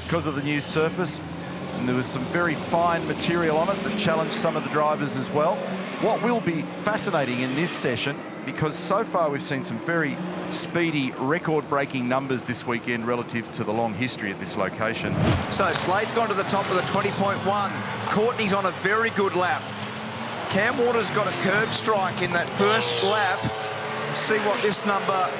because of the new surface. And there was some very fine material on it that challenged some of the drivers as well. What will be fascinating in this session, because so far we've seen some very speedy, record-breaking numbers this weekend relative to the long history at this location. So Slade's gone to the top of the 20.1. Courtney's on a very good lap. Cam Waters got a curb strike in that first lap. See what this number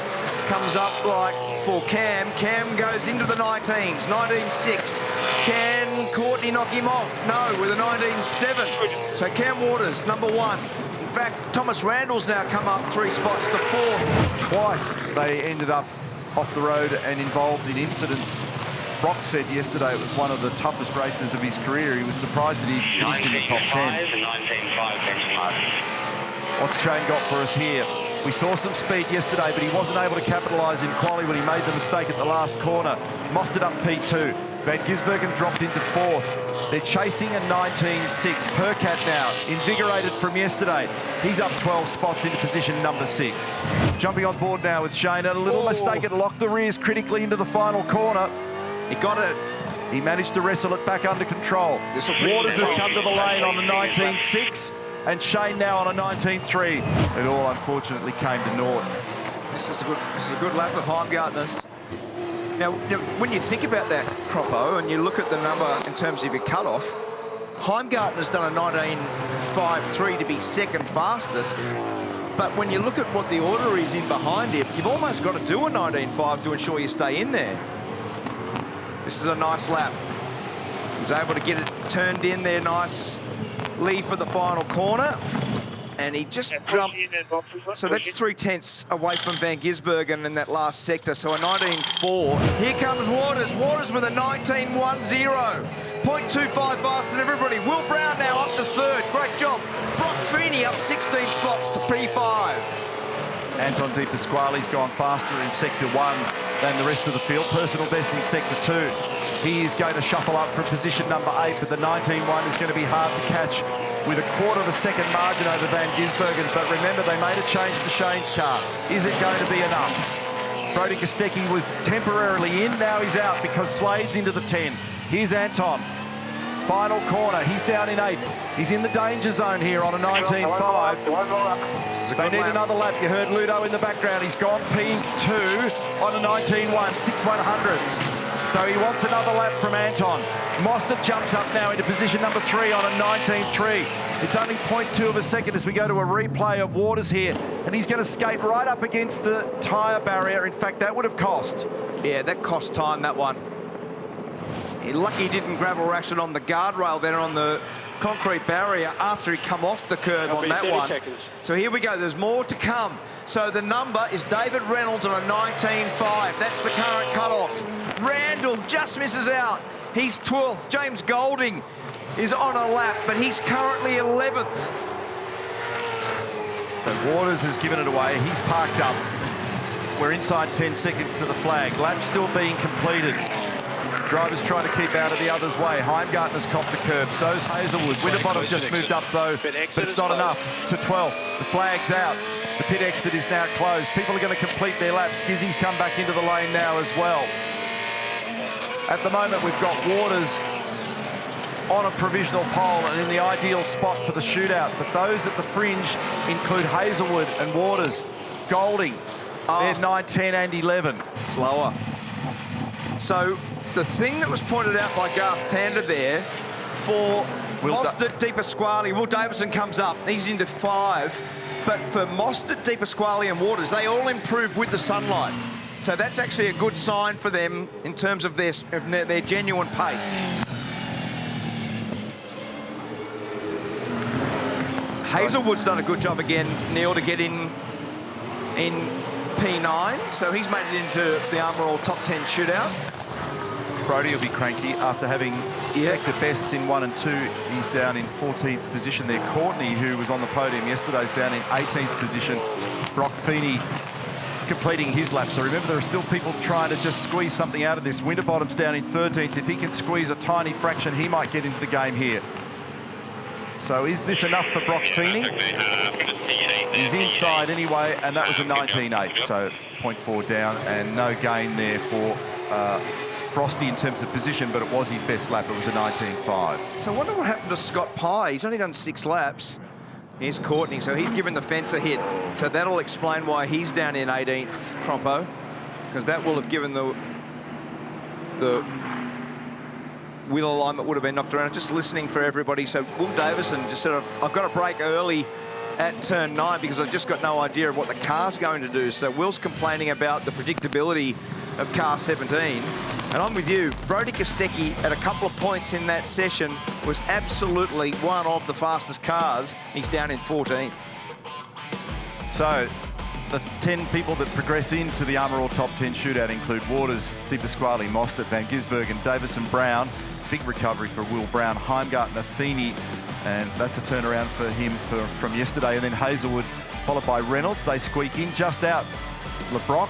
comes up like for Cam. Cam goes into the 19s, 19.6. Can Courtney knock him off? No, with a 19.7. So Cam Waters, number 1. In fact, Thomas Randall's now come up 3 spots to 4th. Twice they ended up off the road and involved in incidents. Brock said yesterday it was one of the toughest races of his career. He was surprised that he finished in the top 10. 19.5 benchmark. What's Shane got for us here? We saw some speed yesterday, but he wasn't able to capitalise in quali when he made the mistake at the last corner. Mosted up P2. Van Gisbergen dropped into 4th. They're chasing a 19.6. Percat now, invigorated from yesterday. He's up 12 spots into position number 6. Jumping on board now with Shane. A little mistake, it locked the rears critically into the final corner. He got it. He managed to wrestle it back under control. Waters has come to the lane on the 19.6. And Shane now on a 19.3. It all unfortunately came to naught. This is a good lap of Heimgartner's. Now, when you think about that, Croppo, and you look at the number in terms of your cutoff, Heimgartner's done a 19.53 to be second fastest. But when you look at what the order is in behind him, you've almost got to do a 19.5 to ensure you stay in there. This is a nice lap. He was able to get it turned in there nice. Lee for the final corner, and he just jumped. So that's 3/10 away from Van Gisbergen in that last sector. So a 19.4. Here comes Waters. Waters with a 19.10. 0.25 faster than everybody. Will Brown now up to 3rd. Great job. Brock Feeney up 16 spots to P5. Anton Di Pasquale's gone faster in sector 1 than the rest of the field. Personal best in sector 2. He is going to shuffle up from position number 8, but the 19.1 is going to be hard to catch with a 1/4 second margin over Van Gisbergen. But remember, they made a change to Shane's car. Is it going to be enough? Brody Kostecki was temporarily in, now he's out because Slade's into the 10. Here's Anton. Final corner, he's down in 8th. He's in the danger zone here on a 19.5. They need another lap. You heard Ludo in the background. He's gone P2 on a 19.1, 6/100ths. So he wants another lap from Anton. Mostert jumps up now into position number 3 on a 19.3. It's only 0.2 of a second as we go to a replay of Waters here. And he's going to skate right up against the tyre barrier. In fact, that would have cost. Yeah, that cost time, that one. Lucky he didn't gravel rash it on the guardrail there on the concrete barrier after he come off the curb on that one. So here we go, there's more to come. So the number is David Reynolds on a 19.5. That's the current cutoff. Randall just misses out. He's 12th. James Golding is on a lap, but he's currently 11th. So Waters has given it away. He's parked up. We're inside 10 seconds to the flag. Lap's still being completed. Drivers trying to keep out of the other's way. Heimgartner's copped the curb. So's Hazelwood. Winterbottom just moved up though, but it's not enough. To 12th. The flag's out. The pit exit is now closed. People are going to complete their laps. Gizzy's come back into the lane now as well. At the moment, we've got Waters on a provisional pole and in the ideal spot for the shootout. But those at the fringe include Hazelwood and Waters. Golding, they're 9, 10 and 11. Slower. So the thing that was pointed out by Garth Tander there for Mostert, Di Pasquale, Will Davison comes up. He's into 5. But for Mostert, Di Pasquale and Waters, they all improve with the sunlight. So that's actually a good sign for them in terms of their genuine pace. Hazelwood's done a good job again, Neil, to get in P9. So he's made it into the Armour All top 10 shootout. Brody will be cranky after having sector bests in 1 and 2. He's down in 14th position there. Courtney, who was on the podium yesterday, is down in 18th position. Brock Feeney completing his lap. So remember, there are still people trying to just squeeze something out of this. Winterbottom's down in 13th. If he can squeeze a tiny fraction, he might get into the game here. So is this enough for Brock Feeney? He's inside anyway, and that was a 19.8, so 0.4 down, and no gain there for frosty in terms of position, but it was his best lap. It was a 19.5. So I wonder what happened to Scott Pye. He's only done 6 laps. Here's Courtney, so he's given the fence a hit. So that'll explain why he's down in 18th, Croppo, because that will have given the wheel alignment would have been knocked around. Just listening for everybody. So Will Davison just said, I've got to brake early at turn 9 because I've just got no idea of what the car's going to do. So Will's complaining about the predictability of car 17. And I'm with you. Brody Kostecki at a couple of points in that session was absolutely one of the fastest cars. He's down in 14th. So the 10 people that progress into the Armour All Top 10 shootout include Waters, De Pasquale, Mostert, Van Gisbergen, Davison, Brown. Big recovery for Will Brown, Heimgartner, Feeney, and that's a turnaround for him from yesterday. And then Hazelwood, followed by Reynolds. They squeak in just out. LeBrock,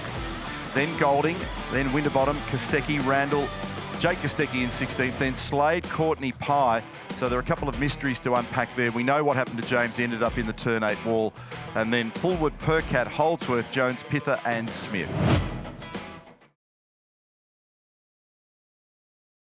then Golding, then Winterbottom, Kostecki, Randall, Jake Kostecki in 16th, then Slade, Courtney, Pye. So there are a couple of mysteries to unpack there. We know what happened to James. He ended up in the turn 8 wall. And then Fullwood, Percat, Holdsworth, Jones, Pither and Smith.